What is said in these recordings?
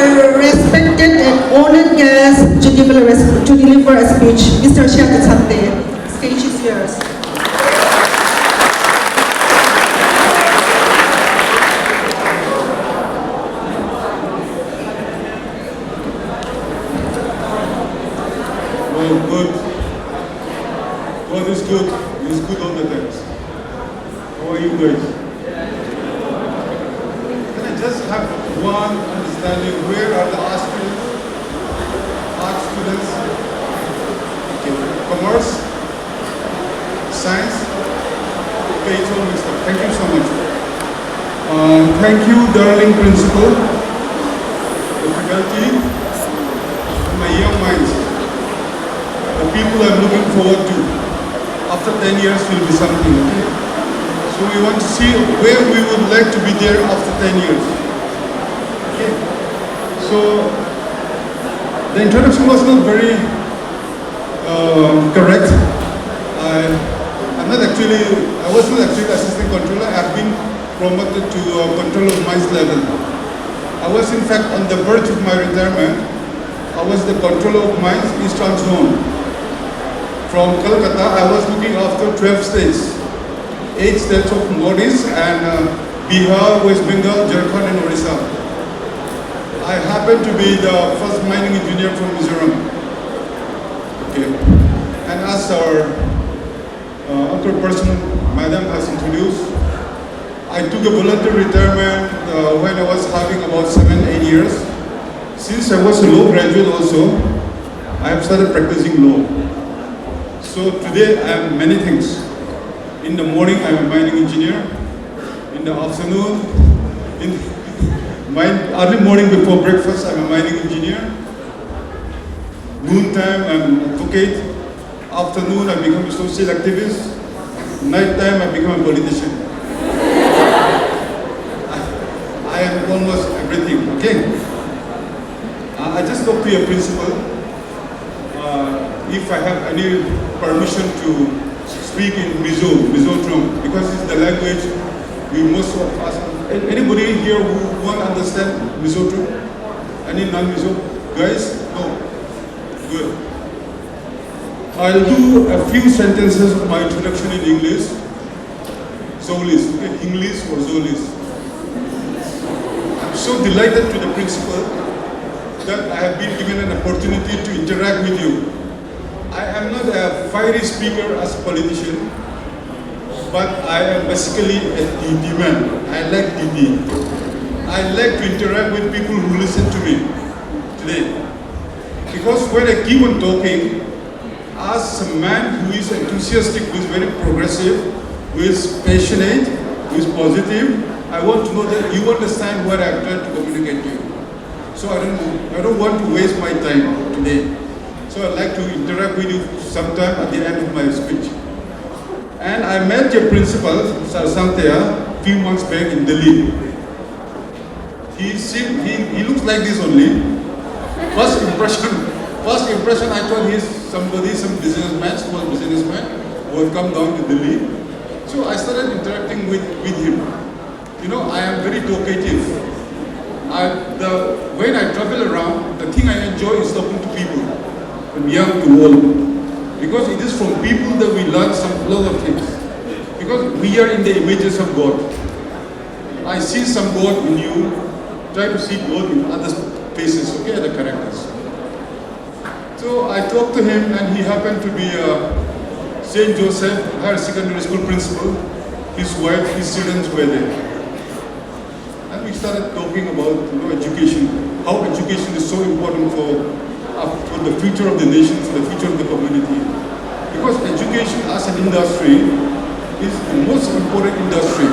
our respected and honored guest to deliver a speech, Mr. Chhangte. Stage is yours. Well, good. God is good. He's good all the time. How are you guys? Can I just have one understanding? Where are the art students? Okay. Commerce? Science? Okay, it's all mixed up. Thank you so much. Thank you, darling principal, the faculty, and my young minds. The people I'm looking forward to. After 10 years will be something, okay? So we want to see where we would like to be there after 10 years. Okay? So the introduction was not very correct. I was not actually assistant controller. I have been promoted to control of mines level. I was in fact on the verge of my retirement. I was the controller of mines Eastern Zone. From Calcutta, I was looking after 12 states. 8 states of Northeast and Bihar, West Bengal, Jharkhand and Orissa. I happened to be the first mining engineer from Mizoram. Okay. And as our other person, Madam has introduced, I took a voluntary retirement when I was having about 7-8 years. Since I was a law graduate also, I have started practicing law. So today I am many things. In the morning I am a mining engineer. In the afternoon, in early morning before breakfast I am a mining engineer. Noontime I am an advocate. Afternoon I become a social activist. Night time I become a politician. I am almost everything, okay? I just talked to your principal. If I have any permission to speak in Mizo, because it's the language we most of us. Anybody here who won't understand Mizo? Any non-Mizo guys? No. Good. I'll do a few sentences of my introduction in English. Zolis, okay? English or Zolis. I'm so delighted to the principal that I have been given an opportunity to interact with you. I am not a fiery speaker as a politician, but I am basically a DD man. I like DD. I like to interact with people who listen to me today. Because when I keep on talking, as a man who is enthusiastic, who is very progressive, who is passionate, who is positive, I want to know that you understand what I'm trying to communicate to you. So I don't want to waste my time today. So I'd like to interact with you sometime at the end of my speech. And I met your principal, Sir Chhangte, a few months back in Delhi. He looks like this only. First impression I thought he's some businessman, small businessman who had come down to Delhi. So I started interacting with him. You know, I am very talkative. When I travel around, the thing I enjoy is talking to people. From young to old, because it is from people that we learn a lot of things. Because we are in the images of God. I see some God in you, try to see God in other faces, okay, the characters. So I talked to him, and he happened to be St. Joseph Higher Secondary School principal. His wife, his students were there. And we started talking about education, how education is so important for the future of the nation, for the future of the community. Because education as an industry is the most important industry.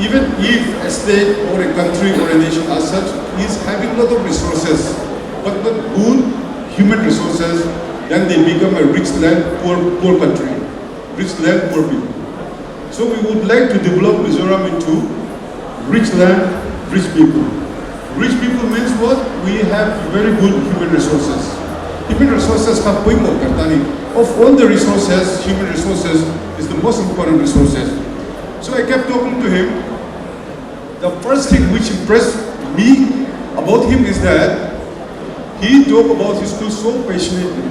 Even if a state or a country or a nation as such is having a lot of resources, but not good human resources, then they become a rich land, poor country. Rich land, poor people. So we would like to develop Mizoram into rich land, rich people. Rich people means what? We have very good human resources. Human resources have way more kartani. Of all the resources, human resources is the most important resources. So I kept talking to him. The first thing which impressed me about him is that he talked about his school so passionately.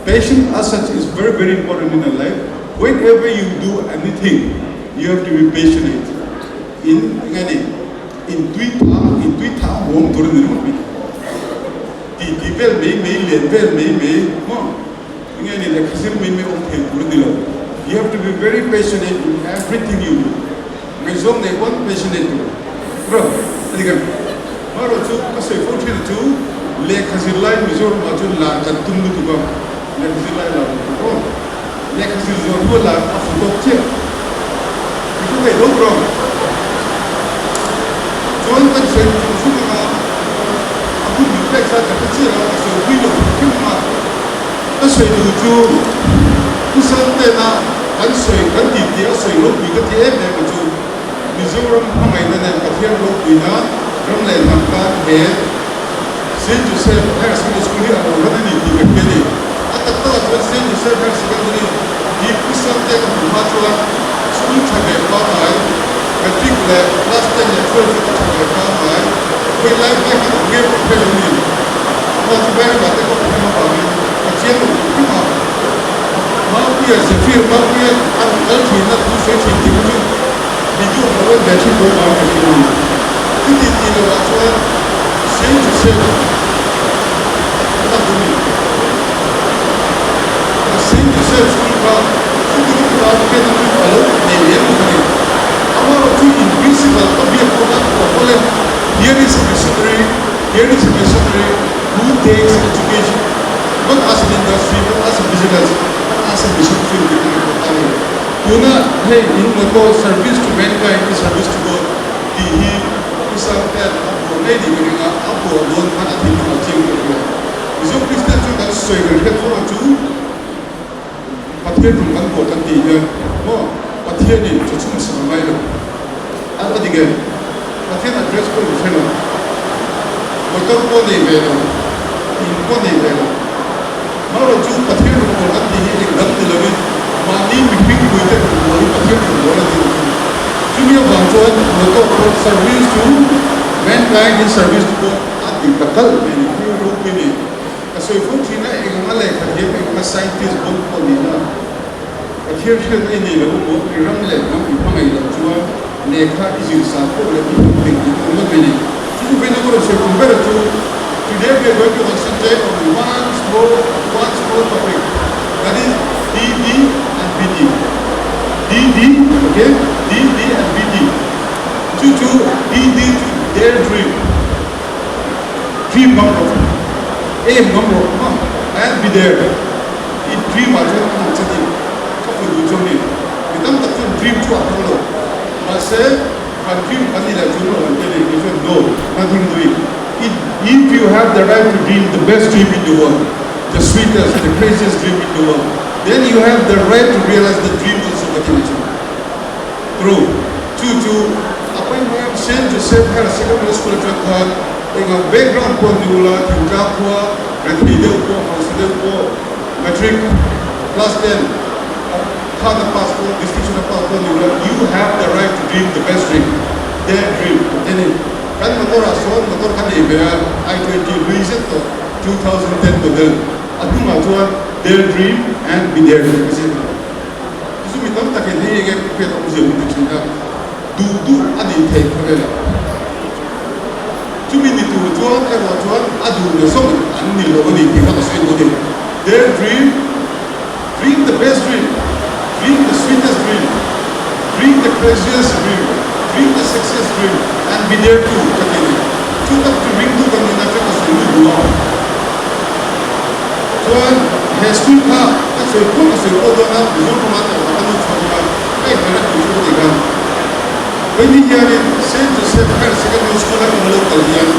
Passion as such is very, very important in our life. Whenever you do anything, you have to be passionate. In Twitter, home to the movie. The bell may, you have to be very passionate in everything you do. My song they want passionate. Bro, Maro took a say 42, Lake Zirlai, Missouri, Matula, and Tumutuba, Lake Zirlai, Lake Zirlai, after doctor. You may no wrong. John can say, I could be flex at the Zira, so we don't come out. That's why you do. Chhangte na an soi kan ti ti a soi lo pi ka ti em em chu Mizoram hamai na na ka thian lo Fuihna ram le nam ka he Saint Joseph Higher Secondary School a ro na ni ti ka pe ni atak ta chu Saint Joseph Higher Secondary di Chhangte ka ma chu school chabe pa mai matric le class 10 le 12 ka chabe pa mai we life ke ka ge pe ni ma chu ba ba te ko ma pa ni ka chen lo ki ma Mafia Zafir, Mafia, and Alti, not to say anything. We do our battery go out of the room. It is in the water, Saint Joseph. Saint Joseph School Park, who do not get to follow the name. Our two invisible object for Poland. Here is a missionary who takes education, not as an industry, but as a business. As a mission field, Fuihna, hey, in the service to mankind, service to God. He is a lady getting up to a loan, and I think I'll take it. Is your Christian to that so you get for two? But here from one port and the more, but here in to choose some mile. And what again? But then address for the fellow. What don't go they better? In one day better. Maro chu pathian ko kan di hi ekdam de lawin mani miping kuite ko ni pathian ko bola di junior bangchon loto ko service to mankind in service to God adi kakal ni ro ni asoi fu thina engale khadye ek scientist bon ko ni na pathian she ni lo ko ram le nam phangai lo chuwa lekha isil sa ko le ni ping ko lo ni chu be na ko se compare to today we are going to concentrate on one small topic, that is DD and BD. DD, okay? DD and BD. To DD, their dream. Dream number. Aim number. And be there. It dream are just not something. Couple of journey. We don't have to dream to a couple. But say, I dream vanilla to know and tell you, no, nothing doing. If you have the right to dream the best dream in the world, the sweetest, the craziest dream in the world, then you have the right to realize the dream also within you. True. Apa yang saya Saint Joseph Higher Secondary School Chhangte dengan background pun diulah, tingkah pun, graduate pun, house pun, matric, class 10, third pass pun, distinction pass pun diulah. You have the right to dream the best dream, their dream. Kan motor asal motor kan ibarat I-20 Luiset 2010 model. Aku macam their dream and be there. Itu kita tak kena yang kita usia untuk kita. Duduk ada intake kerana. Cuma itu tuan, adu lesson anu ni loh ni kita masih boleh. Their dream the best dream, dream the sweetest dream, dream the craziest dream. Dream the success dream and be there too. Kita dream tu kan nak cakap sendiri dua. Tuan, school ka, sekolah tu nak betul mata, apa tu cakap, nak betul tiga. Ini dia ni, Saint Joseph Higher Secondary School yang mula kalian.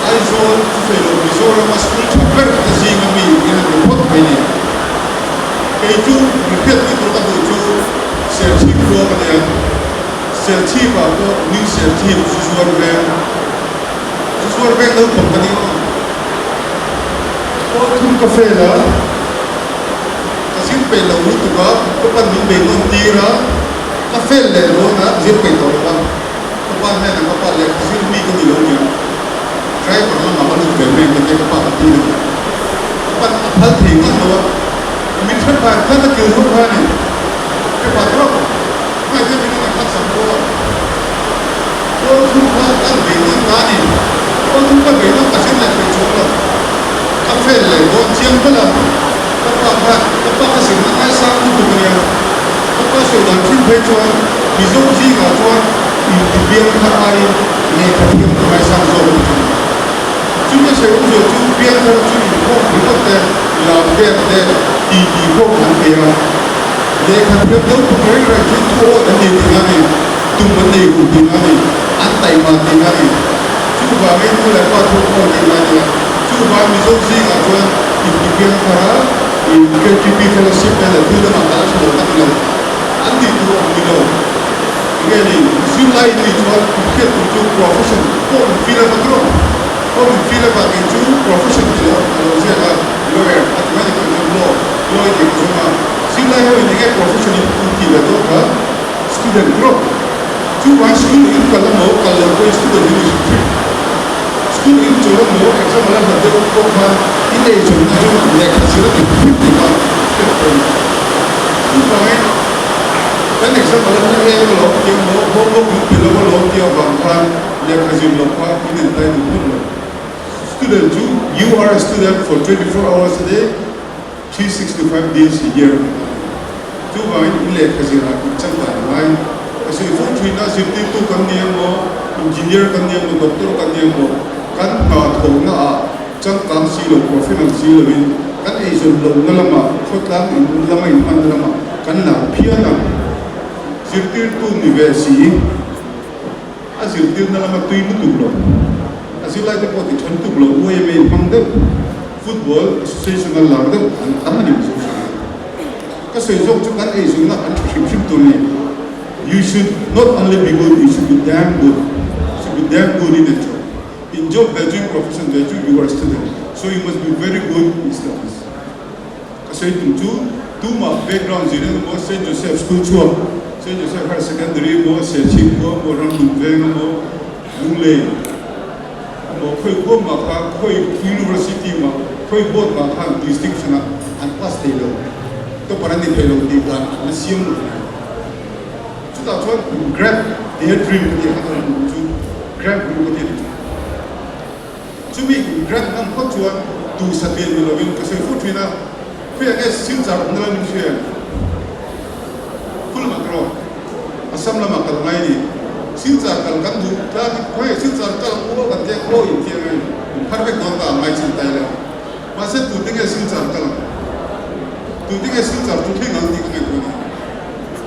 Aizol, fellow, Mizoram school cakap kasi kami yang report ini. Itu repeat itu tak betul. Serti dua kalian. Serti apa? New serti sesuatu yang company. Oh, tu kafe lah. Kasi pela itu kan, kapan minum tira, kafe le lo na, zir pay to lah. Kapan na kapan le, kasi mi ko nilong yan. में के पाप की अपन फल थे ना तो मित्र का था क्यों हो रहा है के पात्रों मैं तो बिना का सबको वो तुमका कर बेना गाने वो तुमका बेना कसिन लगे छोड़ो काफे ले वो चियम पला कपा का सिग्नल का साथ में दुनिया कपा से उदाहरण भेजो बिजो जी का जो बिबियम का आई ने कभी हमारे साथ जो चुने से वो जो बिबियम का चुने वो बिल्कुल लाभे दे टी वो बनते हैं लेकिन जब तो कोई रखी तो अन्य दिना में तुम बंदे को दिना में अंतर बात दिना में चुबा में तो लगा तो कौन दिना में चुबा मिजो जी का जो बिबियम का के टीपी फेलोशिप में तो दूध माता से लोग तक लोग अन्य तो मिलो ये नहीं Zirlai ni jual bukan tu profession, kau feel apa tu? Kau feel apa tu profession tu? Kalau saya lawyer, mathematical law, lawyer itu semua. Zirlai ni kan profession itu tidak tu kan? Student group. Cuma student itu kalau kau student ini student itu jual mau exam malam nanti kau kan ini jual lekas sudah itu kan? Cuma kan exam malam nanti kalau yang mau belum belum dia bangkan lekas jual lepas ini nanti itu. Student you are a student for 24 hours a day, 365 days a year. Cuma ini lekas jual exam malam. Kasi Fuihna City tu kan dia mo, engineer kan dia mo, doktor kan dia mo, kan thong na chang kam silo, professional silo bin, kan Asian law na lama, khotlang in lama in man lama, kan na pia na City tu university, City na lama tu ibu tu lo, Zirlai tu poti chhan tu lo, uai me mang de football association na lar de, an ni so. Kasi jok tu kan Asian na an ship tu ni. You should not only be good, you should be damn good. You should be damn good in a job. In job, graduate, profession, graduate, you are a student. So you must be very good in studies. Kasi tu ma background zero mo Saint Joseph School chua, Saint Joseph Higher Secondary mo, Sechik mo, Ram Dunveng mo, Lunglei, mo koi ko ma ka koi university ma, koi board ma ka distinction and pass tailor. To parani tailor di kan, nasyong kita cuba grab dia dream dia kata tu grab dulu dia cumi grab nam kau cuba tu setiap minggu kasi Fuihna Fuihna sincar dalam Indonesia full makro asam lama kalau mai ni sincar kalau kan tu lagi kau sincar kalau kau kan dia kau ini dia perfect dona mai cintai lah masa tu tinggal sincar kalau tu tinggal sincar tu tinggal nanti kau ni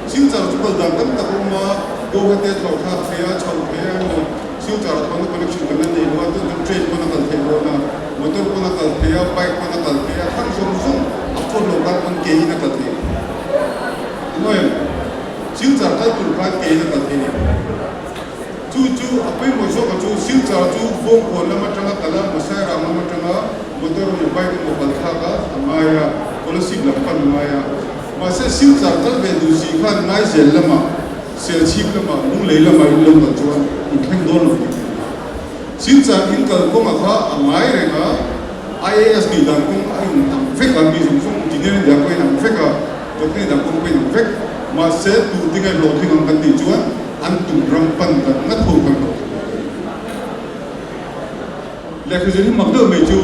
Sincar tu kalau datang tak rumah, kau kata kau tak kaya, kau kaya, sincar kau nak connection dengan ni, kau tu train kau nak kaya, motor kau nak kaya, bike kau nak kaya, kan semua apa lokal pun kaya nak kaya. Noel, sincar kau tu kan kaya nak kaya. Cu apa yang masuk kau sincar tu phone kau nama cakap kalau masai ramah macam motor bike kau balkha amaya, kalau sih lapan amaya. Masa sincar kalau berusi kan naik jalan lama, sejip lama, mulai lama itu lama cuan, ikan dono. Sincar ini kalau kau macam amai rega, IAS ni dah kau fake kami semua engineer dah kau yang fake, doktor dah kau yang fake, masa tu tinggal loading angkat di cuan, antum rampan kan, ngat tahu kan. Lepas jadi makna meju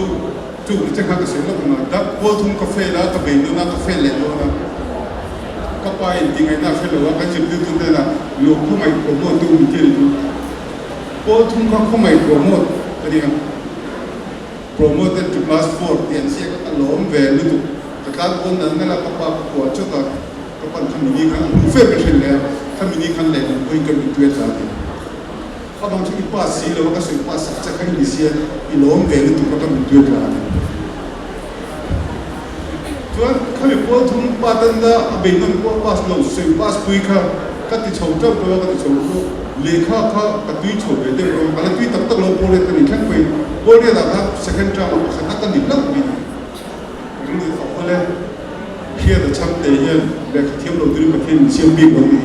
tu cakap kesel lah pun ada, potung kafe lah, kafe itu nak kafe lelo lah. Kapai tinggal nak fellow, akan jadi tu dah lok mai promote tu mungkin tu. Potung kau mai promote, tadi kan promoted to class 4, dia siapa kan lom value tu. Kekat pun dan nak apa kuat cakap, kapan kami ni kan, favorite lah, kami ni kan leh, kau ingin bertuah lagi. Abang cakap pas sih, lalu kasih pas cakap ni siapa, lom value tu kau kan bertuah lagi. Tuan kami potung patanda abengan ko pas lo se pas puika kati chhongte ko kati chhongko lekha kha kati chhobe de ko kala tui tak tak lo pole kani thang pui pole da ka second term ko khana kan dilak bi ri ko pole here the Chhangte here le thiam lo dri ka thin siam bi ko ni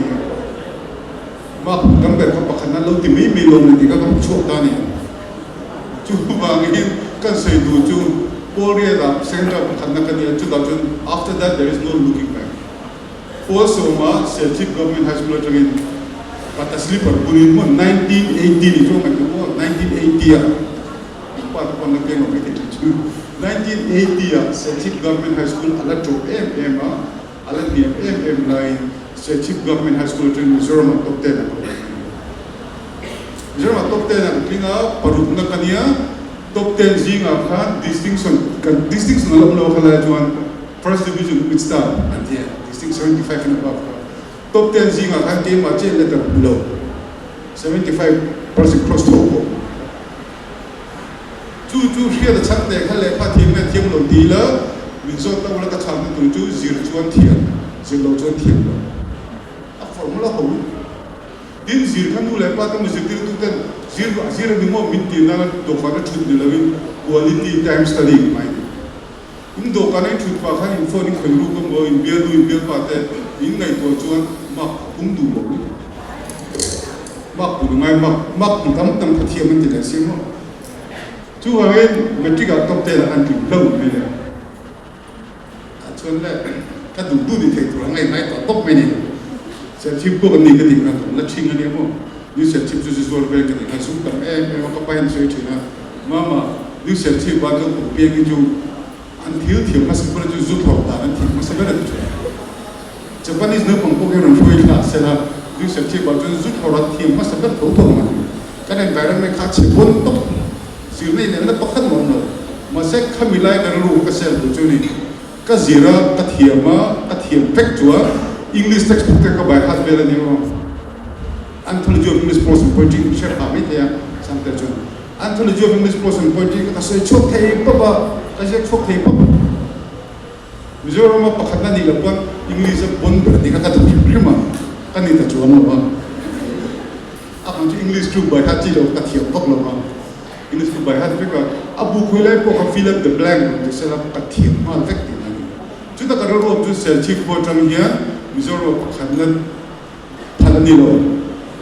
ma kam be ko pakhana lo ti mi lo ni ka ko chhok da ni chu ba ngi kan say do chu Korea da center khanna kania chu da chun after that there is no looking back. Also ma Celtic government high school training pata slipper burin mo 1980 ni chu mo 1980 ya pa ko na ke no ke chu 1980 ya Celtic government high school ala to mm ala ni mm line Celtic government high school training Mizoram top 10 Mizoram top 10 ang kina parut na kania top 10 zinga khan distinction alam lo khala chuan first division with star and yeah distinction 75 and above top 10 zinga khan team ma che letter below 75% cross top chu Hriata Chhangte khale pha thim na thiam lo ti la min zo ta wala ka cham tu chu zir chuan thiam zirlo chuan thiam a formula ho din zir khan nu le pa ta mu zir tu ten zir ni mo min ti na do kha na thut ni lawin quality time study mai in do ka nai thut pa khan info ni khoi ru ko mo in bial pa te in ngai to chuan ma kum du lo ma pu mai ma tam pha thiam man ti la sim mo chu hai metric a top 10 an ti lo me le a chuan le ka du ni thei tu ngai to top me ni se chip ko ni ka ti ka la thing ani mo ni se chip chu zol be ka ka sum tam ka pa en se thina mama ni se chip ba ka ko pe ni chu an thiam ma se ko chu zu thau ta an thi ma se ba la chu Japanese no pang ko ke ron Fuihna se la ni se chip ba chu zu thau ra thiam ma se ba thau thau ma ka environment kha che bon to Zirlai ne na pakhan mon no ma se khamilai na ru ka sel bu chu ni ka zira ka thiam pek chua English textbook ka bai hat vela ni mo anthology of English prose and poetry share ha me ya samte chu anthology of English prose and poetry ka se chok thei pa ba ka se chok thei pa Mizoram ma pakhat na ni la pon English bon ber ni ka ta prima ka ni ta chu ma ba a kan English chu bai hat ji lo ka thiam pak lo ma English ko by hat fika abu khulai ko ka fill up the blank to set up a team ma effect ni chu ta karo ro chu sel chief ko tang hian Mizoram khanlan thalani lo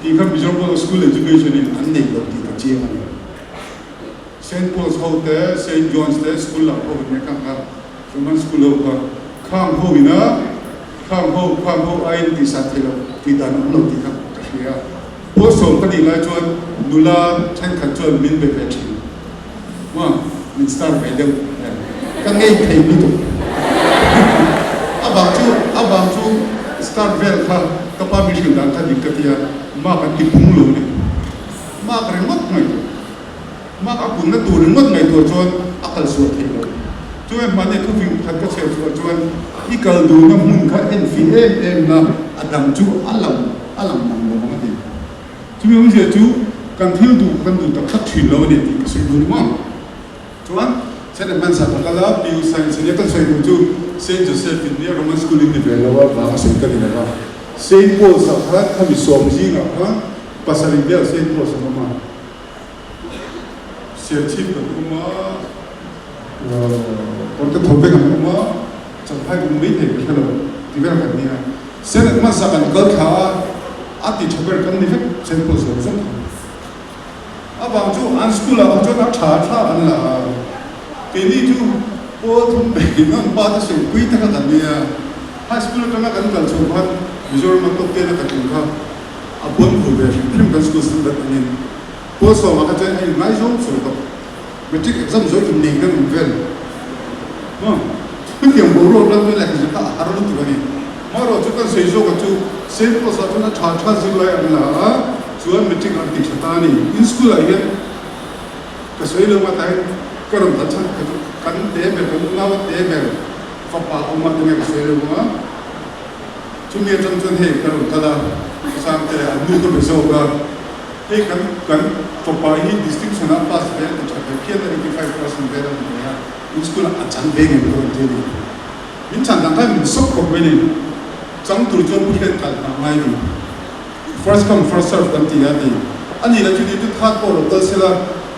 ti kha Mizoram school education in an nei lo ti ta che ma St Paul's Hotel St John's Day school la ko ne ka ka Roman school ka kham ho ai ti sa thelo ti dan lo ti ka ka also ka di la chuan nula than khat chuan min be ve thi ma min star ve de ka ngei thei ni tu abang chu star vel kha ka pa mi thil dan kha dik ka tia ma ka ti pung lo ni ma ka remat mai ma ka pun na tu remat mai to chuan akal su thei lo chuan ma ne ku ving khat ka cheu chuan ikal du na mun kha en fi em na adam chu alam nam lo ma ti chú biết không chú cần thiếu đủ cần đủ tập thất thủy lâu để thì cái sự đúng không chú anh sẽ để mang sản phẩm là điều science sẽ nhất là chú Saint Joseph in the Roman school in the Vela và sự cái này là Saint Paul sao hết không bị xóm gì nào hết pasal dia Saint Paul sao mà sẽ chip được cũng mà còn cái thổ bên cũng mà chẳng phải cũng biết thì cái đó thì cái này là sẽ để mang sản phẩm có khá ati chabar kan ni phek simple so so abang chu an school abang chu na tha an la ke ni chu po thum be non pa ta se pui ta ka ni ya high school ka na kan kal chu ban Mizoram ma to te na ka tu kha abon ko be phim kan school sun da ni po so ma ka chen ai mai zo so to metric exam zo tu ni kan vel no tu tiang bo ro la la ka ta har lu tu ba ni maro chu kan sei zo ka chu Saint Paul's sa na tha Zirlai an la chuan metric an ti thata ni in school ai ka sei lo ma tai ka ram ta chan kan te me kan na wa te me fa pa ko ma te me ka sei lo ma chu mi chan he ka ram ta da sang te an nu ko be zo ga he kan fa pa hi distinction na pass be ta cha ke 85% be ra ni ya in school a chan be nge ko te ni in chan dang kai min sok ko be ni Chang tu jo bu khen kal na mai ni first come first serve kan ti ya ni ani la chu ni tu khat ko ro ta sela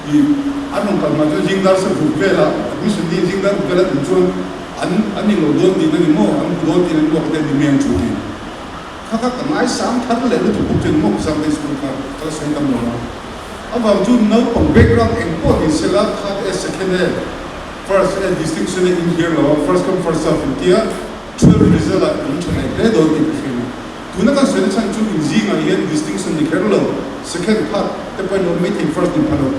i anong kal ma jo jing dar se bu vela mi su ni jing dar vela tu chu ani lo don ni ni mo an don ti ni mo ka ni men chu ni kha ka mai sam thar le lu tu bu chen mo sam de school ka ka sen kam lo about to know from background and what is select hard as second first distinction in here first come first serve in here 12 result in tonight they don't get the do not consider to in zing again distinction in kerala second part the point of making first in panel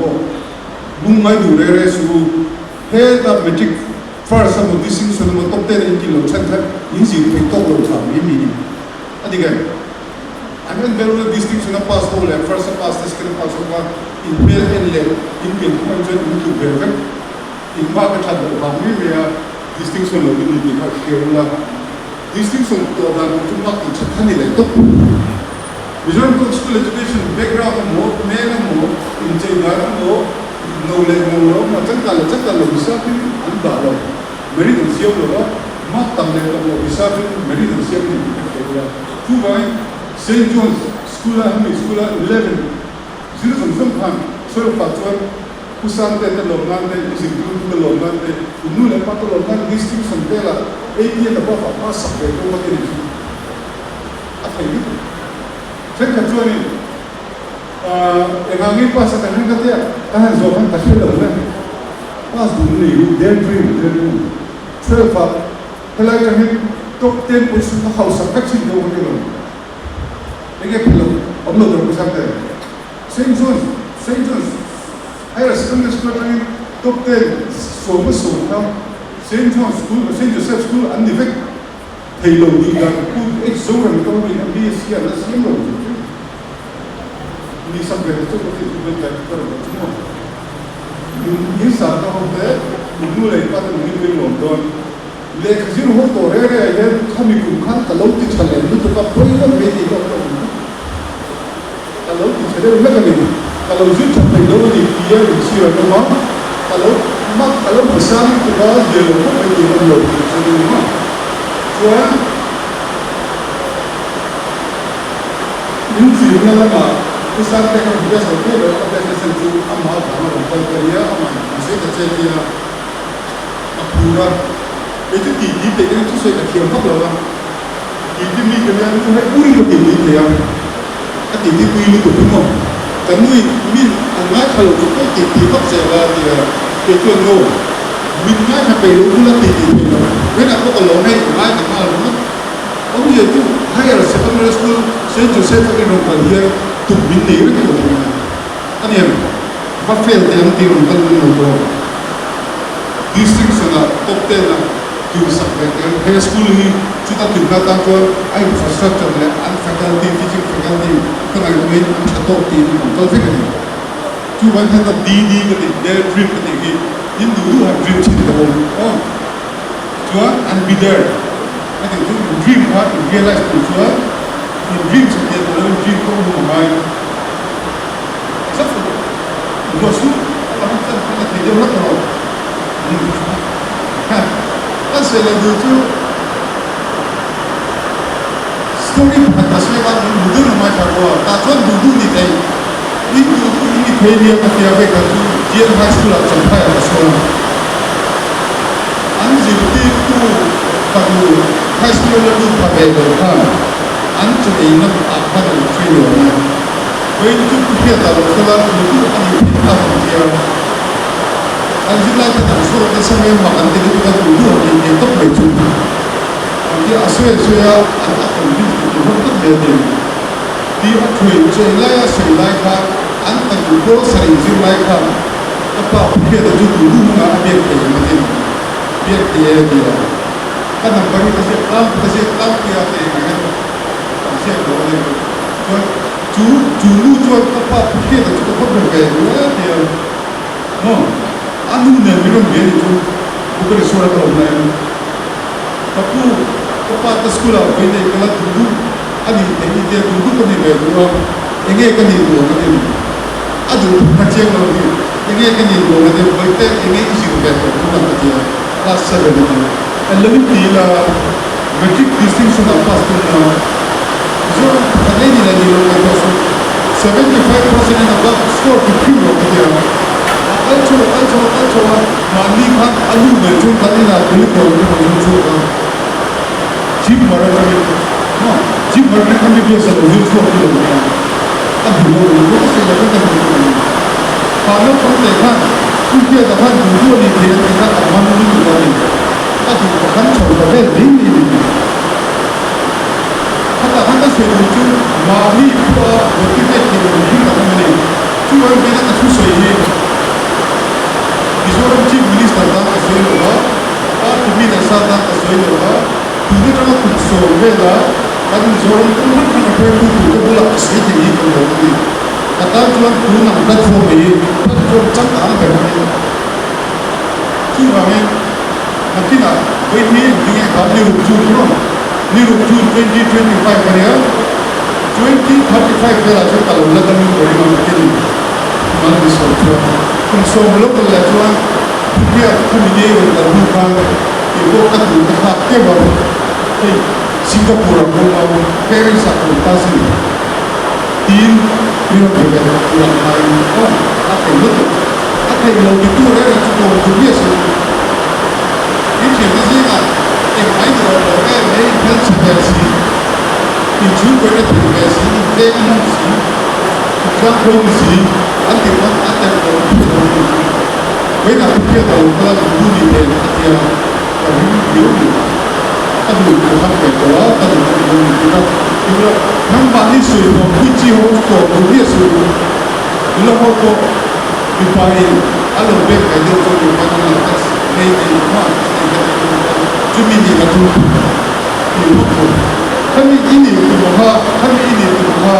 bung mai du re su he the metric first some distinction of top 10 in kilo center in zing to top lo tham in adiga and then there was a distinction of pass hole and first pass the second pass over in male and left in the point into better in market had the family where distinction of the Kerala distinction to the mark in Chhangte like top. Vision to school education background more male and more in China more knowledge more Chhangte bisa and balo very the same law mark tamle the bisa very the same in Kerala two by St. John's School School 11 0 sort of pattern who sang that the Lomande is included the Lomande who knew the part of Lomande distinction Bella 8 years above a pass of the over the after you check the journey and I mean pass at the end of the year I have opened the field of them pass the new their dream 12 up top 10 position of house affection over the upload the Chhangte. St. John's. I was secondary school top 10 so much so now. St. John's School, St. Joseph School, and the fact they load the good exo and probably a BSc and a similar. We somewhere to put that tomorrow. In Santa Hotel, we do like part of the London. Like zero or rare, I had coming to Kant, a low teacher, and look at the way kalau kita ada lagi, kalau kita perlu dia siapa nama, kalau besar kita dia perlu dia jadi mana, soalnya ini sih nama besar dengan dia seperti itu, apa yang sentuh amal kerja amal, masih kerja dia apura, itu tinggi, itu saya kira apa lah, tinggi ni kerja itu hai puri tinggi dia. Thì cái quy luật đúng không? Cái nuôi mình ăn mãi thay đổi cái thì phát sẽ là thì cái chuyện ngô mình mãi phải bày đúng là thì cái nào có còn lâu nay mãi thì mà đúng không? Ông giờ tu hay là secondary school Saint Joseph cái đồng bằng here tụi mình này rất nhiều anh em phát phê thì anh tìm một cái nó distinction là top 10 là you submit high school ni chúng ta tìm ra tăng cho infrastructure này and faculty teaching faculty cái này mình sẽ tốt thì cũng tốt thế này chú vẫn thấy là đi cái này their dream cái này những người have dream trên cái vùng chú and be there I think you dream hard and realize that chú you dream sẽ get the dream không được mà rất là một số là thấy điều rất là c'est le tout story parce que quand nous deux nous marchons voir ta toi nous dit des il fait bien parce qu'il y avait quand tu viens high school à Chhangte à Seoul an j'ai dit tout quand high school là tout pas bien an tu es une pas de film oui tout fait dans le cela tout an il anh Zirlai thì làm số cái sân em mà anh thấy cái đủ đủ thì tốc độ chung thì ở xuôi anh đã còn đi thì không tốc độ thì anh thuê Zirlai khác anh ta đủ có sợi Zirlai khác các bạn biết là đủ đủ mà anh biết thì mà thì anh làm cái gì làm thì anh sẽ có cái chú lưu cho các bạn biết là chúng ta không được cái nữa thì anu ne minum dia itu bukan suara orang tapi apa atas sekolah ini kalau dulu ini dia dulu kan ini baru ini kan ini aduh macam lagi ini kan ini baik ini isi betul bukan dia kelas 7 ini and lebih dia metric distinction apa sebenarnya so ada ini lagi orang 75% and above score to prove dia Alto, mali kan alu betul tadi nak beli kalau betul kan. Jim mana kami biasa betul tu. Tapi kalau saya lakukan Kalau Chhangte kan, Turki ada kan dua ni dia kita aman dulu lagi. Tapi kan coba deh ini. Kata saya itu mami pun berkita kita ini kata mana. Cuma beda tu saya. Disorang chief minister dah saya lah. Apa minister dah saya lah. Tujuh orang kursus beda. Tapi disorang tu kan perlu tu bola saya ini kalau kata cuma tu nak platform ini, platform cakap apa ni? Cuma ni, mungkin lah, ini dengan kami rujuk pun, ni rujuk 2025 kali ya, 2035 kali aja kalau lagan ni beri mungkin mana bisa tu. Konsum lokal lah cuma, dia kami ni orang bukan, ibu kata tak kebab, Singapura pun mau, Paris aku pasti. Tin bilo beda ulang lain oh apa itu apa yang lo itu ada cukup biasa ini sih kan yang lain kalau lain kan seperti ini juga ada biasa ini dengan sih kan sih anti beda dia tahu kalau budi dia tapi dia aduh sampai kalau tadi kita nang bani sui mo kuci ho ko dia sui lo ho ko dipai alo be ka de ko ko ka na tas nei ni ma jumi ni ka tu ni ho ko kami ini ko ha kami ini ko ha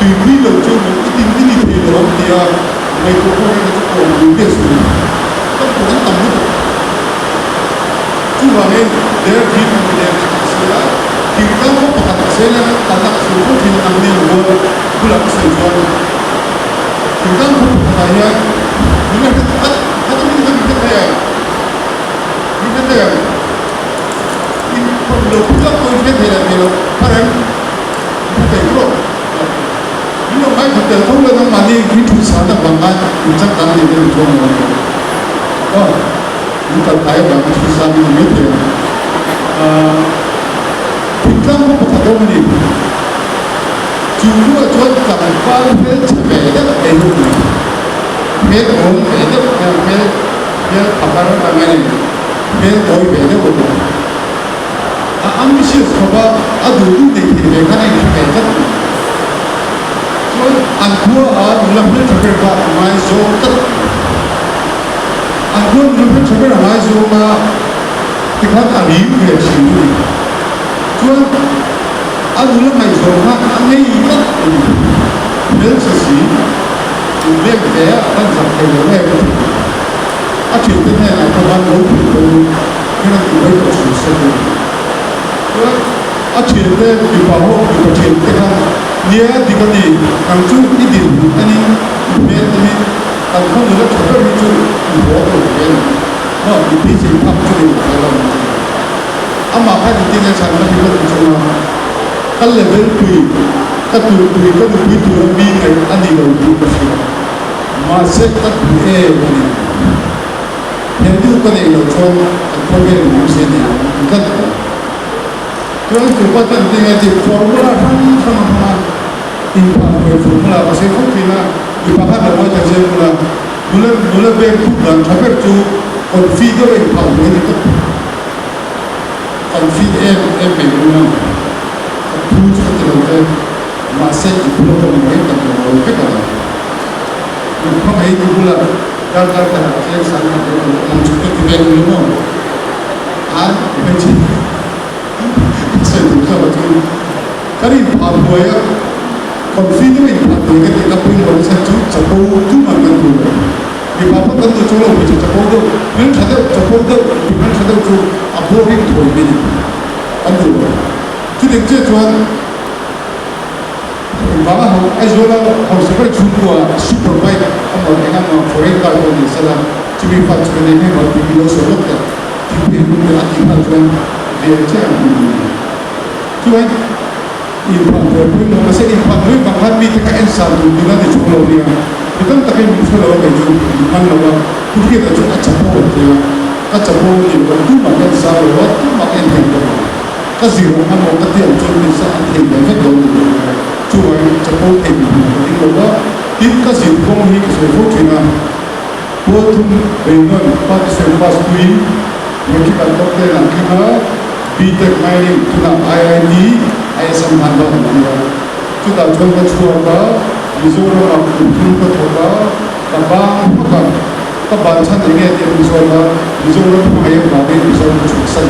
tu ni lo jo ini pe lo dia mai ko ko ko dia sui ka ko ta mu tu ba ne der ji ni der sila kita mau pakai sena tanah suku di ambil gol bulan sejual kita mau pakai ini kita kita ini perlu kita punya dia parang kita itu ini mai kita tahu lah mana itu sana bangan macam tanah itu jual oh kita tahu bangan susah ini tu kita mau pakai ni, cuma jual kapal beda itu, beda orang beda kapal apa ni, beda boy beda bodoh. Ambisius kaba adu ni mereka ni beda. So angkua ulang beda kaba mai zona, angkua ulang beda mai zona, kita tadi dia sini. Cuma adulah macam mana ni itu sesi dia dia akan sampai lepas itu. Asyik ni apa baru itu kena kita susah. Cuma asyik dia di bawah kita cakap dia jika ni angcu ini ini kalau kita cakap itu bawah itu oh itu siapa tu kalau amma kan tinggal sana di luar sana kalau level kui katu tu lebih andi lebih bersih masih katu ni yang tu kan yang cong program musim ni kan tuan kekuatan tinggal di formula sama import formula pasal Fuihna dipakai dalam jasa mula berkudan sampai tu configure import ini tu config memang approach kita masih belum mereka tahu kita kalau itu pula dan saya sangat mencukupi kita dulu macam saya juga betul kali apa ya config itu kita punya satu campur tu mana tu di apa tentu colo macam campur tu mana ada campur tu mana ada tu apa itu ini anu jadi tuan bahwa ajola harus seperti superbike atau dengan foreign car ni salah cuma pas ni memang bila sebut ya tapi dia akibat tuan dia cakap tuan import pun masih import pun bahkan kita kan satu bulan di colo dia kita tak kena follow baju mana lah kita juga campur dia campur ni tu makan sahur tu makan tempat kasi orang mau ketiak cuma bisa anteng dan kedua cuma campur tempat ini bawa kasi kung hindi kasi Fuihna Botum Benon Pakistan Pasui Mereka dokter nak kena BTech mining tuna IIT ISM handal dia kita coba cuba Mizoram aku pun coba tabang apa kebanchan ini dia Mizoram ayam babi Mizoram cuksan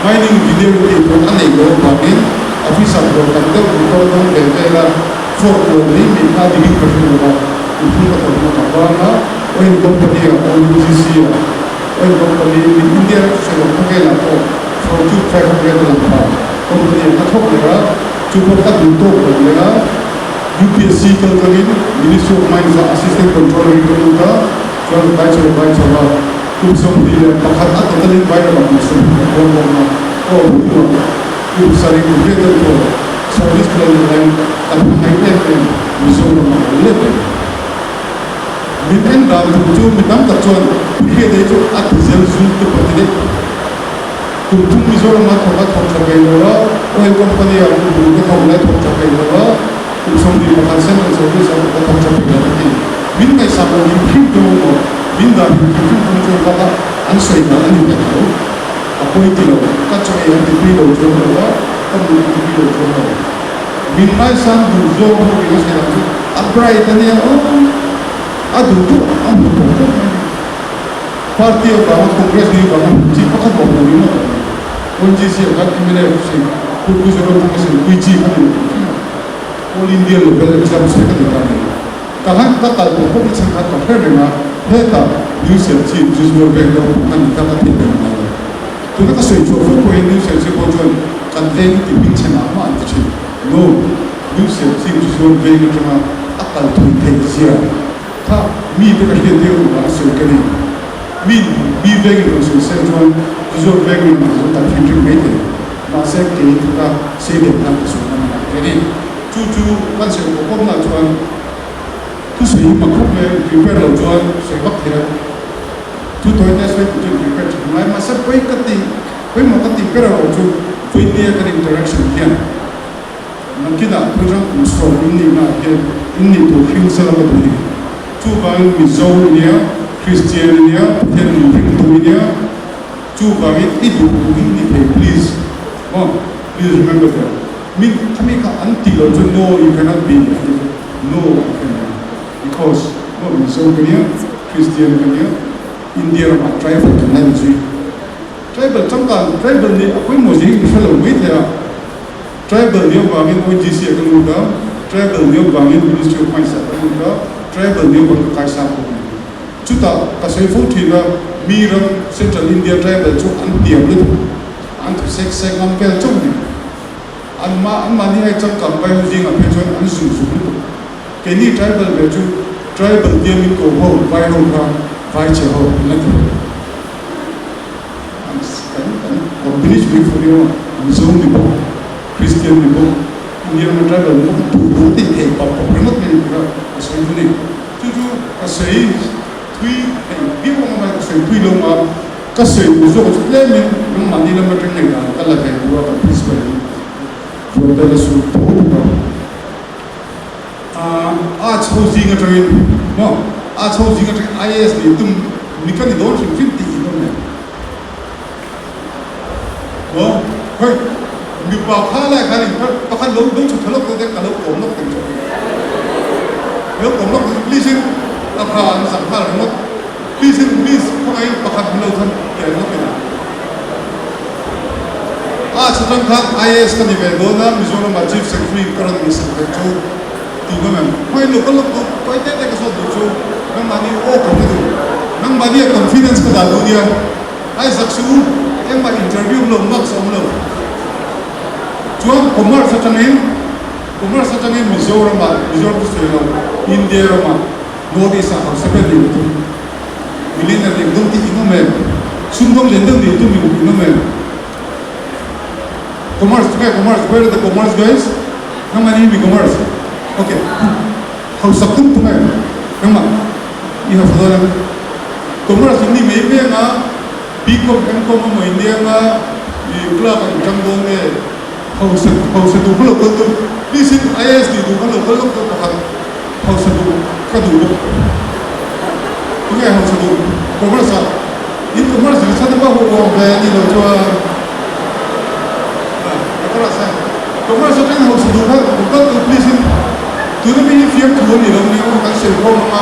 mining video itu aneh loh babi officer loh tapi kalau beda for ini kita di perfume pun coba oil company ONGC oil company India sudah pakai lah for 2,500 lah company yang katok mereka cukup tak untuk mereka UPSC kalkulin Ministry of Mines Assistant Controller itu juga jual baca kusum dia pakai atau kalin bayar langsung itu sering berbeda tu service lain tapi lain Mizoram lebih Mungkin dalam tujuh minam terjual, dia itu artisan suatu pertanyaan. Tujuh Mizoram atau tercapai lora, oil company yang berbuat mulai tercapai lora, usung di bahasa dan service yang tercapai lagi. Minta sama mungkin dulu, minta mungkin untuk kata answer yang ini tahu. Apa itu loh? Kacau yang dipilih oleh lora, kamu dipilih oleh lora. Minta sama dulu, kita sekarang upgrade ni aduh tu, parti yang bangun kongres ni bangun, jika kan bangun ni, ONGC kan email sih, kursus orang kongres kuiji kan, all India level exam sih kan kita ni. Tahan tak kalau pun macam kata kerana, heta news yang sih justru berbeza kan kita kan tidak mana. Tu nak sesuai cuaca kau ini news yang sih kau jual konten di bincang apa tu sih, no news yang sih justru berbeza cuma akal tu intensia. था मी तो कहते हैं वो बात सुन के नहीं मी वेग में सुन से जो वेग में जो ताकि में थे मासे के का से देखना तो सुनना नहीं चू कल से वो कब ना जुआन तो सही मकुब में प्रिपेयर लो जुआन से वक्त है तो इतना से कुछ प्रिपेयर मैं मासे कोई मकती पर लो जो कोई दिया कर इंटरेक्शन किया मक्की ना प्रोग्राम उसको इन्हीं ना के इन्हीं तो फिर से लगा बनी two bang Mizoram India, Christian India, then Hindu India, two bang itu ini please, please remember that. Kami kan anti loh, no you cannot be, no you cannot, because Mizoram India, Christian India, India orang tribal kan sih, tribal cangkang tribal ni apa yang mesti kita lakukan ya, tribal dia bangin ONGC akan lupa, tribal dia bangin Ministry of Mines akan lupa. Tribal ni orang kaisa pun. Juta kasih Fuihna Miram Central India tribal tu antiam itu, antu sek ampel tu ni. Anma ni hai cakap bayu jing apa tu ansun itu. Kini tribal betul tribal dia ni ko ho bayu ka bayu ceho nanti. Kan finish before Mizoram ni bo Christian ni bo India ni tribal ni bo tu apa remote ni kasih ni. Tujuh kasih tui, dia orang kasih tui lama kasih usul lemin, orang mandi lama terlena, kalau saya buat apa sebab buat dalam suatu housing atau housing atau IS ni tu nikah ni dua ratus 50 itu ni. Hei, ni pakala kali, pakal long cuci tu kalau komlok tu. Nếu có một leasing tập đoàn sản phẩm một lease không ai bắt hành lâu thân để nó cái nào sự trong tháng IS cái này về đó là Mizoram mà chief secretary cái này sản phẩm chú thì nó mà quay lúc quay tết cái số đồ chú nó mà đi ô không được nó mà đi confidence cái đó đi ai sắc số em mà interview lâu mắc sống lâu chú commerce sa changin Mizoram tu selo India rama Northeast sa separate itu militer yang dong ti inome sundong lendong di itu inome commerce where are the commerce guys nama ni commerce okay how sakum tu nama ini hafadhan commerce ini maybe na Bcom Mcom mo India na di club ang jambong how se tu kalau tu Listen, IS di tu kalau tu pakai 하우스도 가두고 그게 하우스도 고물사 이 고물사 찾아봐보고 배니도 좋아 고물사 고물사 그냥 하우스도 가도 플리즈 두는 미니 피어 두는 이런 거 같이 보고만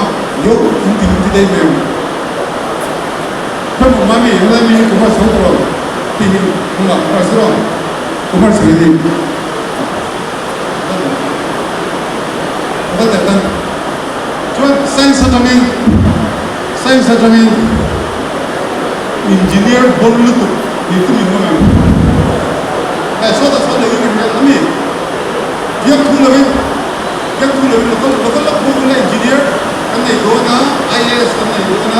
요 인티미티 되면 그럼 마음이 연락이 고물사 속으로 비니 뭔가 고물사로 고물사 이제 어쨌든 저 사이언스 하자면 인지니어 볼루도 이렇게 있는 소다 이렇게 하면 기억 로컬 보는 인지니어 근데 이거나 IAS 근데 이거나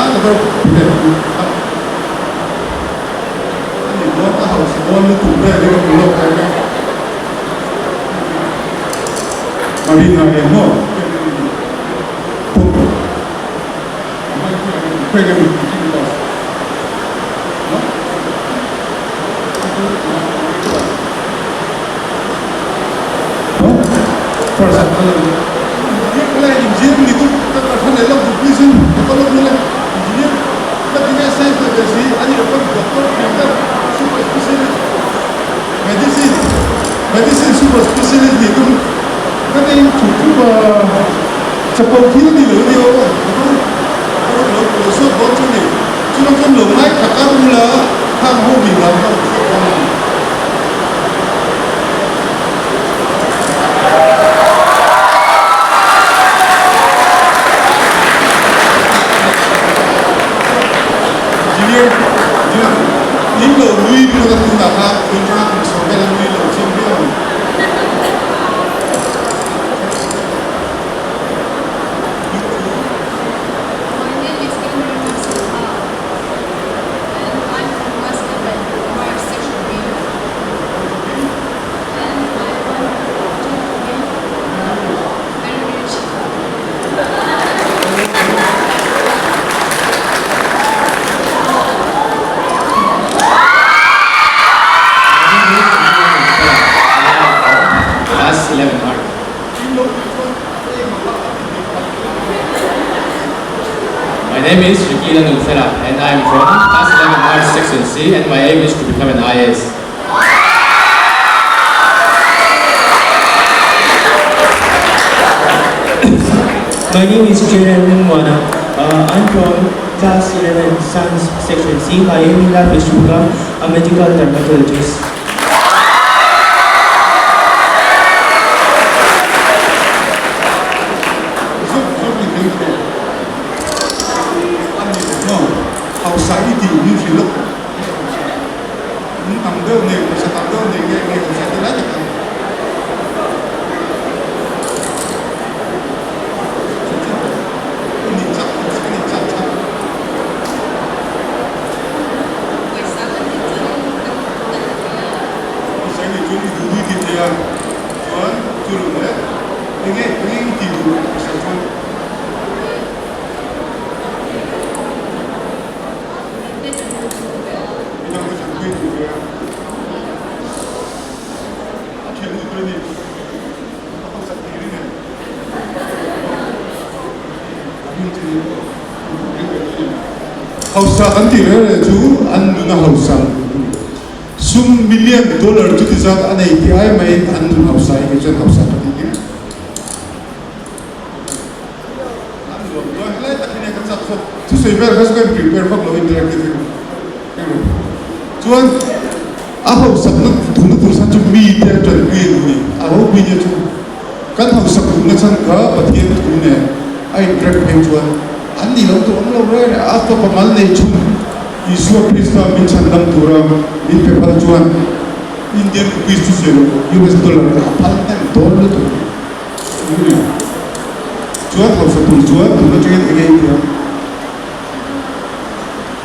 아니 뭐가 하우스 볼루도 그래 이거 불러 마리나에 뭐 medicine super specialist gitu kan yang cukup cepat dia di luar dia kalau so bocor ni cuma lemai kakak mula ham hobi lah engineer ni lo lui ni lo tu dah ha contract sampai lui lo champion My name is Hriata and I am from Class 11 Arts Section C and my aim is to become an IAS. My name is Zirlai. I'm from Class 11 Science Section C. My aim in life is to become a medical dermatologist. society như thế lúc những tầm đơn này sẽ tầm đơn này nghe sẽ tới lấy được sẽ bị chúng đủ đi kịp thì Tuấn chưa được đấy nghe thì đủ sẽ thôi Hausa kan tira ju an nuna Hausa $1 million ju tizat an API mai an nuna Hausa ke jan Hausa kan tira an lo lai ta kine kan sat so tu sei ver has kan prepare for lo interactive chuan a Hausa na thuna tur san chu mi te tan mi ni a ho mi ni chu kan Hausa ku na chan ka pathian tu ne ai direct pen chuan Ani lo tu amlo re after pamal nei chum Isu Krista min chandam tura min pepal chuan Indian rupees to $0 apal tan dollar tu chuan Hausa tu chuan tu na chen ege dia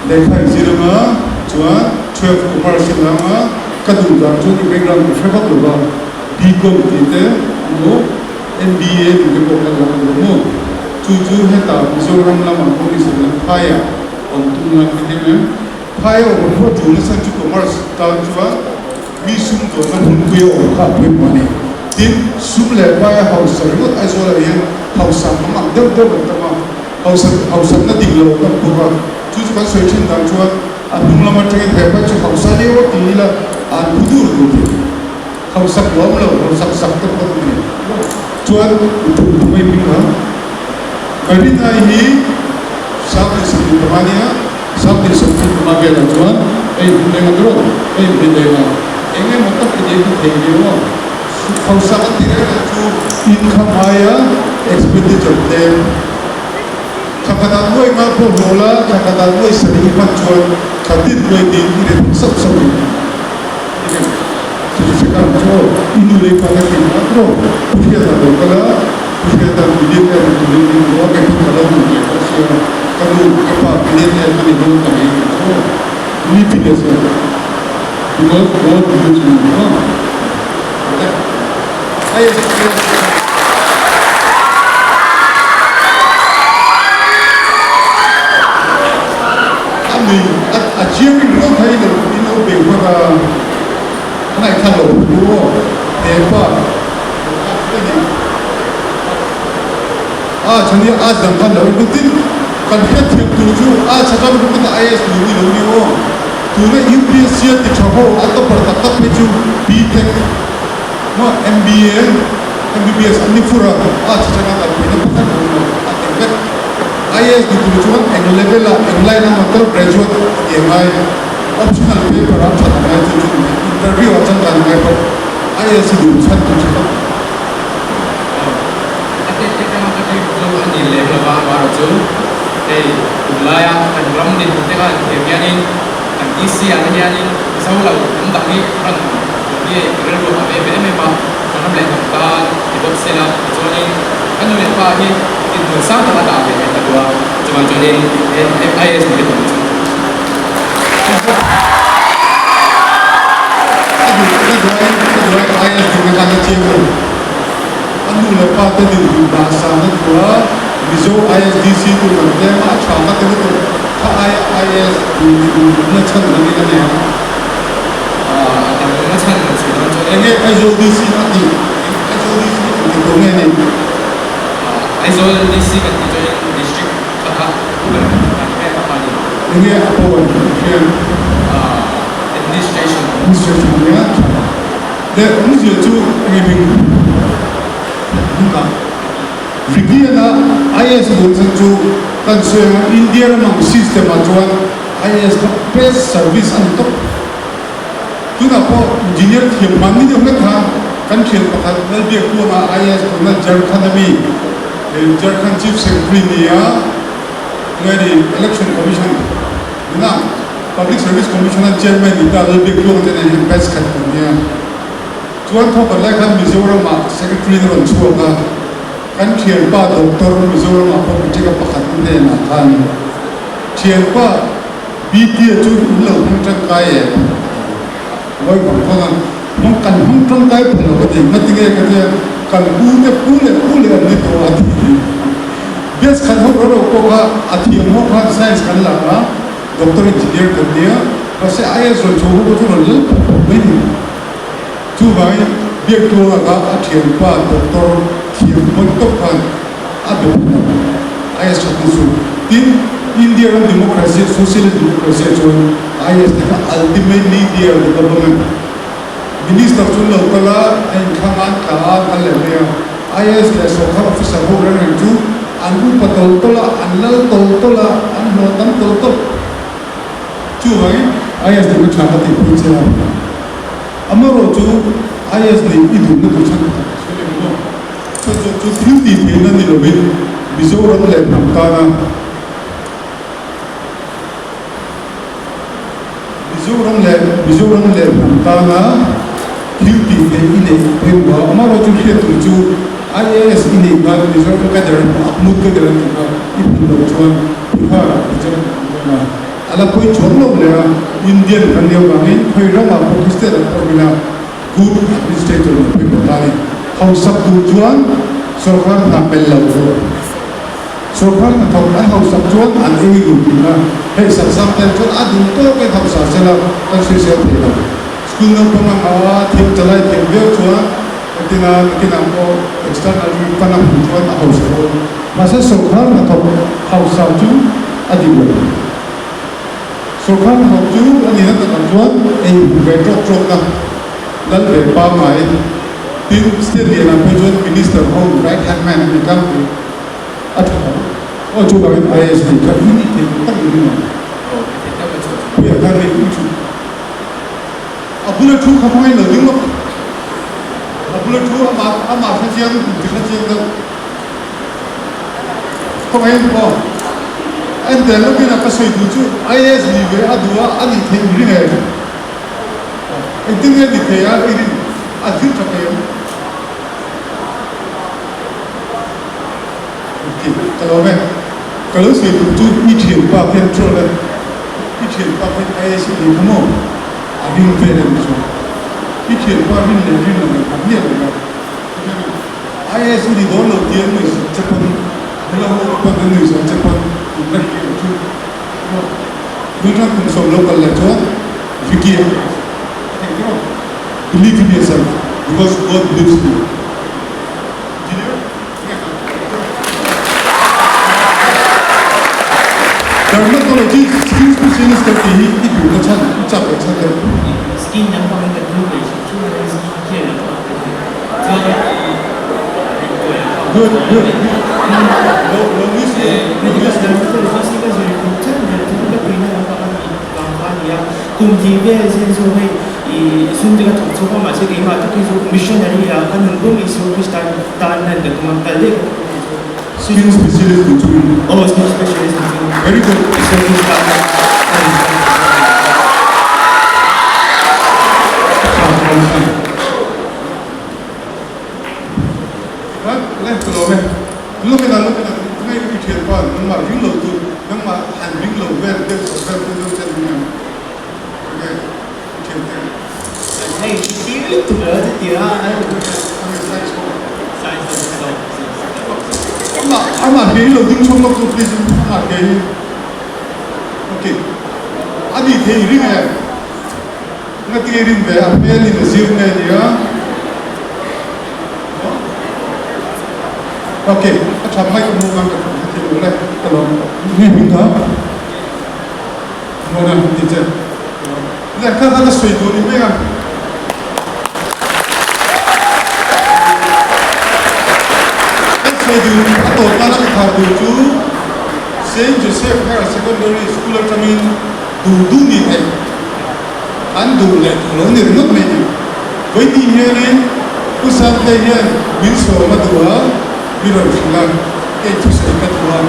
lekha zirama chuan 12 commerce lama kadu ga chu ni background febak lo ba BCom tite no MBA tu ko ka lo mo Tujuh heta Mizoram lama police na Phaya on tuna kideme Phaya on tu na san chu commerce ta chua mi sum to na hun kuyo ka pe mane tin sum le ba house ro ai zo la yen house ma ma de ta ma house na ding lo ta ko ba chu chu ka soi chin dang chu a dum la ma te ke ba chu house le wo ti la a budur do ti house lo lo house sak ta ko ni chu a tu mai mi ma kali ta hi sab ni sab ni ma nia sab ni sab ni ma ge na chu ai ne ma ro ai de ma enge ma ta ke de ke de wo house ka ti ga chu income aya expenditure de Kakata boy ma po bola, kakata boy sering pancuan, katin boy di ini sab sab ini. Jadi sekarang jo ini lagi pakai ini makro, punya tak kalau punya tak dia kan dia dua kali kalau dia pasti kalau apa dia kan dia dua kali ini tidak sah. Because God gives you no. Ayah. Achieving no kind of big Ngaithla wo depa chani dam kan lo tin kan phet thiam tu ju chakam ru ta is lu ni wo tu na UPSC ti chho to par ta pe ju B.Tech no MBBS ani fura chana ta pe na pa kan IS di tu ju an level la online na matlab graduate EMI optional paper आप चाहते हैं जो इंटरव्यू अच्छा करना है पर IS di urusan tu cakap ni level ba baru Zirlai kan ram din kan kebianin kan isi anianin saulau entah ni kan dia kerja apa memang kan boleh kan hidup sila jadi kan boleh apa ni itu sama ada apa yang kedua cuma jadi IS begitu kedua IS dengan kata cewek anu lepas tu di bahasa kedua Mizo ISDC tu nanti mak cakap tu IS di macam mana ni ya macam ini ISDC nanti itu ni ISDC kan itu district kakak ini apa yang administration ya dan mesti tu ini bukan Rigiana IS bukan tu kan semua India memang sistem acuan IS best service untuk tu apa engineer yang mana dia kan kian pakai lebih kuat IS dengan Jharkhand Chief Secretary ni ya dari Election Commission nah Public Service Commission Chairman itu lebih kuat dari yang best katanya tuan tahu berlaikan Mizoram Secretary orang tua kan siapa doktor Mizoram apa bercakap pakai ini nak kan siapa BT itu lo macam kaya boy bangkalan mungkin hongkong kaya pun ada mati kaya kan pule ni tu ada bias kan orang kok ada yang mau kan sains kan lah doktor engineer kan dia pasti ayah suruh coba tu nanti ini tu baik biar tu agak siapa doktor siapa tu kan ada ayah suruh tim India demokrasi sosial demokrasi tu ayah sekarang ultimately dia the government Minister tu lokala yang kaman kalau dia ayah sekarang officer orang itu anu patol-tola anal tol-tola anu tam tol-tol cuy ayah sekarang cakap itu saja amaro tu ayah sekarang itu nak cakap tu beauty pena ni lebih Mizoram le namkana Mizoram le namkana beauty ini pemba amaro tu dia tu IAS ini kan Mizoram kadar akmud kadar itu tuan puhar macam ala koi chorlo le Indian kan dia bangin koi rama Pakistan apabila good administrator pemba tadi kau sabtu tuan सरकार ना पहला वो सरकार ना तो ना हम सब जो आने ही होती ना है सब सब टाइम जो आदमी तो के हम सब चला कंसेशन थे ना स्कूल में पढ़ना आवा थी चला थी वे जो Tinamo external panam juan house masa sokhan atau house sauju adiwo sokhan house ani na juan beto trok lal be pa mai tin still yana president minister home right hand man in the country atha o chu ga ISD ka ni te ta ni we are going to abula chu khamai lo ding abula chu ama khajian khajian da khamai ko and then look at ka soi chu ISD ve adua ani the ri ne itin ne the ya iri adhin ta ke okay kalau me kalau soi chu i thien pa control i thien pa ISD mo abin fere chu i thien pa min le rin le abne le ISD do lo tien ni chapan hello pa ni so chapan na ki chu we try to some local letter Vicky believe in yourself because God lives in you. Dermatology skin specialist करके ही एक अच्छा अच्छा है Skin yang paling kedua itu adalah skin care. good long is Medical dermatologist juga jadi doktor dan juga punya apa dia kumjibe sensory suntiga tsoga masih ini atau kisu missionary ya kan nunggu isu kita tahan dan kemampuan skin specialist itu oh skin specialist very good isu kita look at make it here pa nang ma ring lo tu nang ma han ring lo ver de chen ni okay hey ini tu lah dia ama he lo ding chong lo tu please ama he okay adi the ring hai ngati ring be a pe ni Zirlai dia okay अच्छा मैं को मुंगा का थे बोले चलो ये बिंगा मोना दीजिए ले का सोई दो नहीं मेगा सोई दो तो ताला का दो जो saint Joseph higher secondary school टमिन दू नहीं है अन दू ले तो नहीं रुक में कोई तीन है ने कुछ साथ ले है विंसो मधुआ Biro silang itu saya tuan,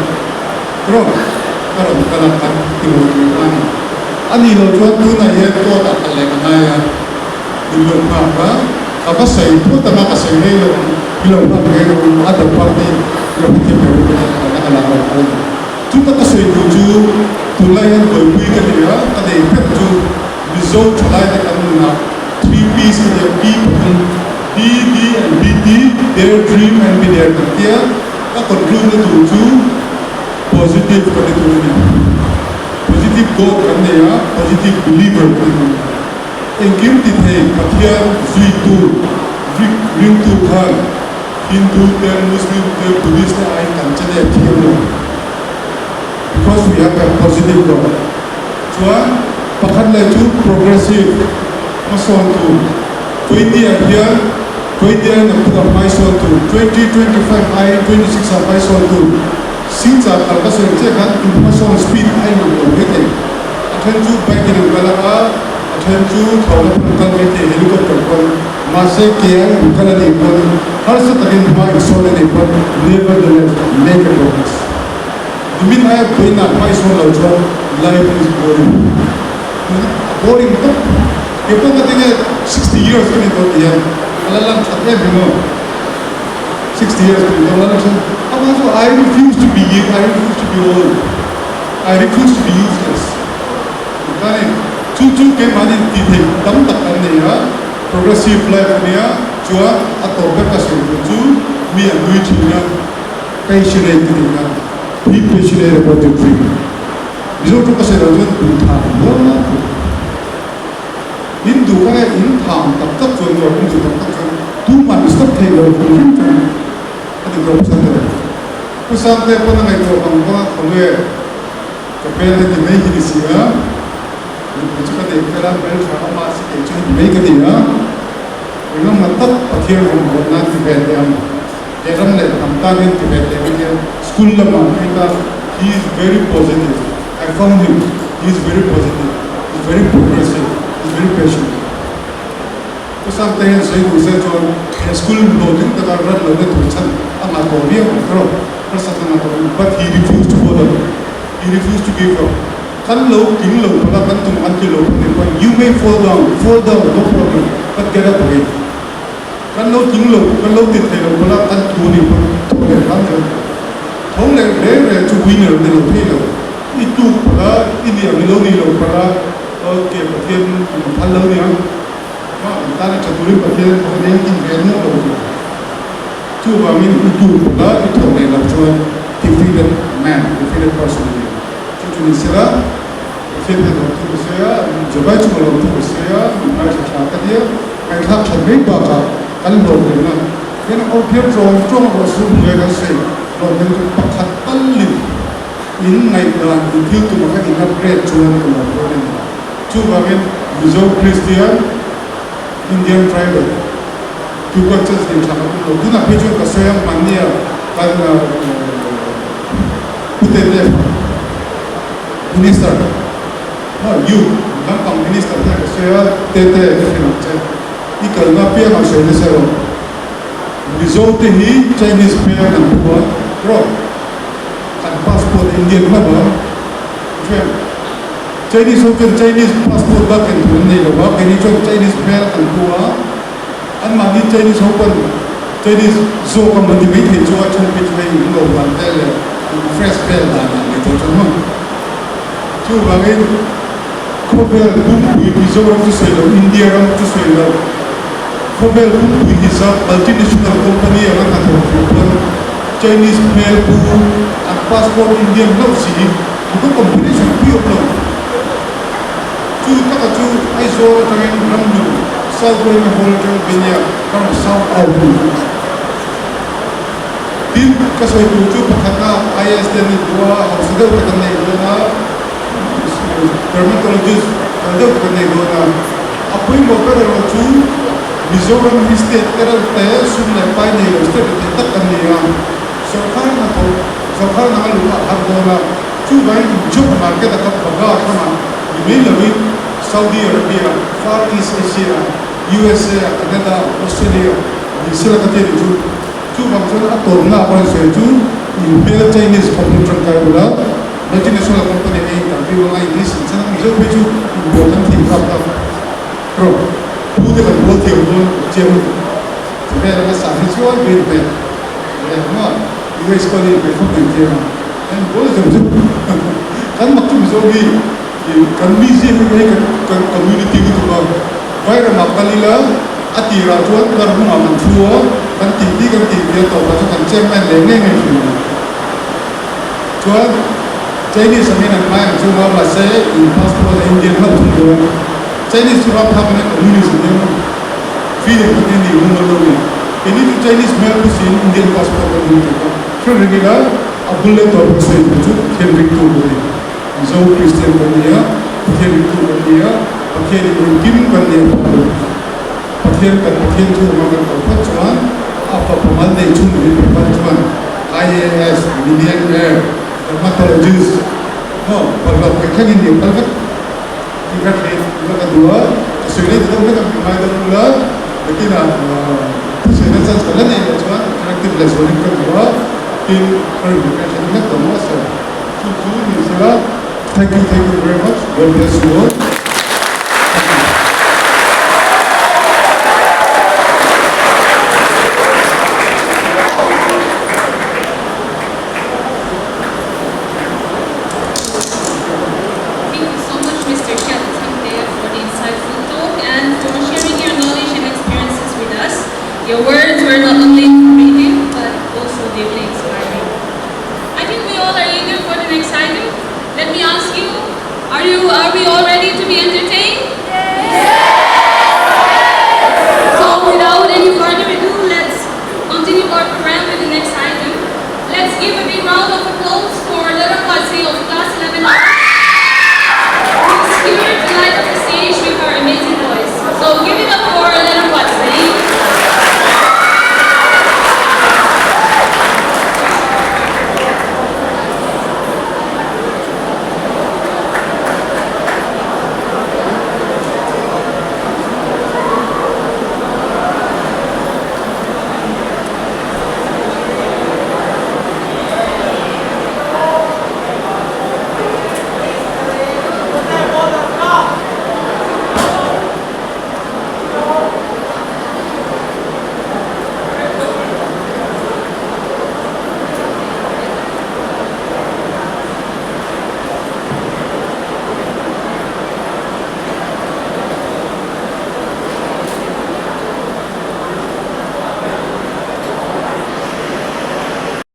bro, kalau bukan kan timuran, ani lo tuan tu na ye tu tak lek naya, bilo apa saya itu tak nak saya ni lo, bilo ada parti lo kita beru nak lawan, tu tak saya tuju, tu layan berpui ke dia, ada efek tu, result lain kan na 3 piece dia B, D, and BT, their dream and be their katia, ka conclude to positive kategori. Positive God करने या positive believer करने. Engkau tidak katia zui tu, ring tu kan, Hindu dan Muslim dan Buddhist ay kancane tiada. Because we have a positive God. Cuan pakat laju progressive, masuk tu. India here, India and put up my soul to 2025 I 26 of my soul to since our Kalkaso check information speed I will get it. Attend to back in the Galava, attend to Kalmete helicopter call, Mase Kia, Kalani call, also again my soul and call, nevertheless make a progress. The mean I have been at my soul of life is boring. Boring. Kita katanya 60 years kan itu dia, alalan saya bingung. 60 years kan itu alalan saya. Apa so I refuse to be young, I refuse to be old, I refuse to be useless. Kan? Cucu ke mana titik, tam tak kan dia, progressive life dia, cua atau berkas cucu, mi yang duit dia, passionate dia, be passionate about your dream. Bisa tu kasih rajuan bukan, Hindu kan in tham tak tak cuan orang Hindu tak tak cuan tu mana stop thay đổi cũng không cho cái điều đó sao được cứ sáng thế con ngày đó bằng qua không về cái bên này thì mấy cái gì á mình chỉ có thể cái làm bên phải mà sẽ để cho mấy cái gì á mình nó mà tất ở kia mình còn đang thì về thì cái làm này làm ta nên thì về thì cái school là mà người ta he is very positive. I found him. He is very positive. He is very progressive. He is very patient. Có sang tay anh say cũng sẽ cho school đồ những cái đó rất là để thủ chân anh là tổ viên rồi rất sắc là tổ but he refused to follow. He refused to give up. Kan lâu kính lâu là kan tung ăn kilo you may fall down no problem but get up again. Kan lâu kính lâu kan lâu tiệt thầy lâu là kan tu đi tu để làm gì không lẽ để cho winner để lâu thế lâu itu là India mình lâu đi lâu là ok bậc thiên thanh lâu đi không ta đã chọn đối bậc thiên có đến kinh nghiệm nữa rồi chú vào mình itu là itu này là cho defeated man defeated person cho chúng mình sẽ là khi màเราถูกเสียจะไปช่วยเราถูกเสียไม่ใช่ชาติเดียวไม่ทับฉันไม่บ้ากันหลงเลยนะเป็นเอาเพียงรองจ้องเราสู้เลยกันสิเราเป็นประคัดตั้งลินในการที่ตัวมันก็จะเกิดชวนกันมาด้วยชูว่าเป็นมิโซคริสเตียนอินเดียนไทรเบลทุกคนจะสิ่งสำคัญเราดูนักพิจารณาเสียงมันเนี่ยการพูดเรื่องมินิสเตอร์you kan pang minister ta saya tete finance ikal na pia ma se ne sero result hi Chinese pia na ko ro kan passport Indian ma ba Chinese hoken Chinese passport ba kan ne lo ba kan ni Chinese pia kan ko an ma ni Chinese hoken Chinese zo kan ma di mai the zo chon pe chai lo ban te le fresh pia da na ni to chon ma chu ba ngai Kobel Bumbu Mizoram to Selo, India to Selo. Kobel Bumbu is a multinational company around the world. Chinese mail and passport Indian no see. You go combination pure blow. Two Taka two I saw train Ramdu, South Korean Hotel Benya, from South Korea. Deep Kasai Kuju Pakata, ISDN Dua, Hospital Pakana. Dermatologist ada bukan nego na. Apa yang bukan nego tu, Mizoram state kerana teh sudah pai nego state tetap kan nego. Sokar na lupa harga na. Tu baik job market akan bagai sama. Ini lebih Saudi Arabia, Far East Asia, USA, Canada, Australia. Di sini kata itu. Tu bangsa atom na apa yang tu, Imperial Chinese Computer Kaya multinational company ini tapi orang Inggris sangat misal baju important thing apa pro bude kan buat dia pun jauh tapi ada sahih soal beda ya mana US kali berfungsi dia dan boleh jauh kan maksud misal ni kan misi ini kan community itu bah baik ramah kalilah ati rajuan kan rumah mentua kan tinggi dia tahu macam kan chairman lengan itu cuan Chinese I mean I'm so well I say in passport Indian how to do Chinese to have happening communism feeling in the room alone any Chinese mail to see Indian passport so regular a bullet or say to can be to so Christian India can be to India can be given by the can to one apa pemantai tu di depan IAS Indian Air dermatologist, kalau mereka ini kalau kita lihat kedua, sebenarnya kita mereka memang pula, tapi sebenarnya sekarang ni macam karakter lesson kedua, in education kita semua sah. So, ini salah. Thank you very much. God bless you all.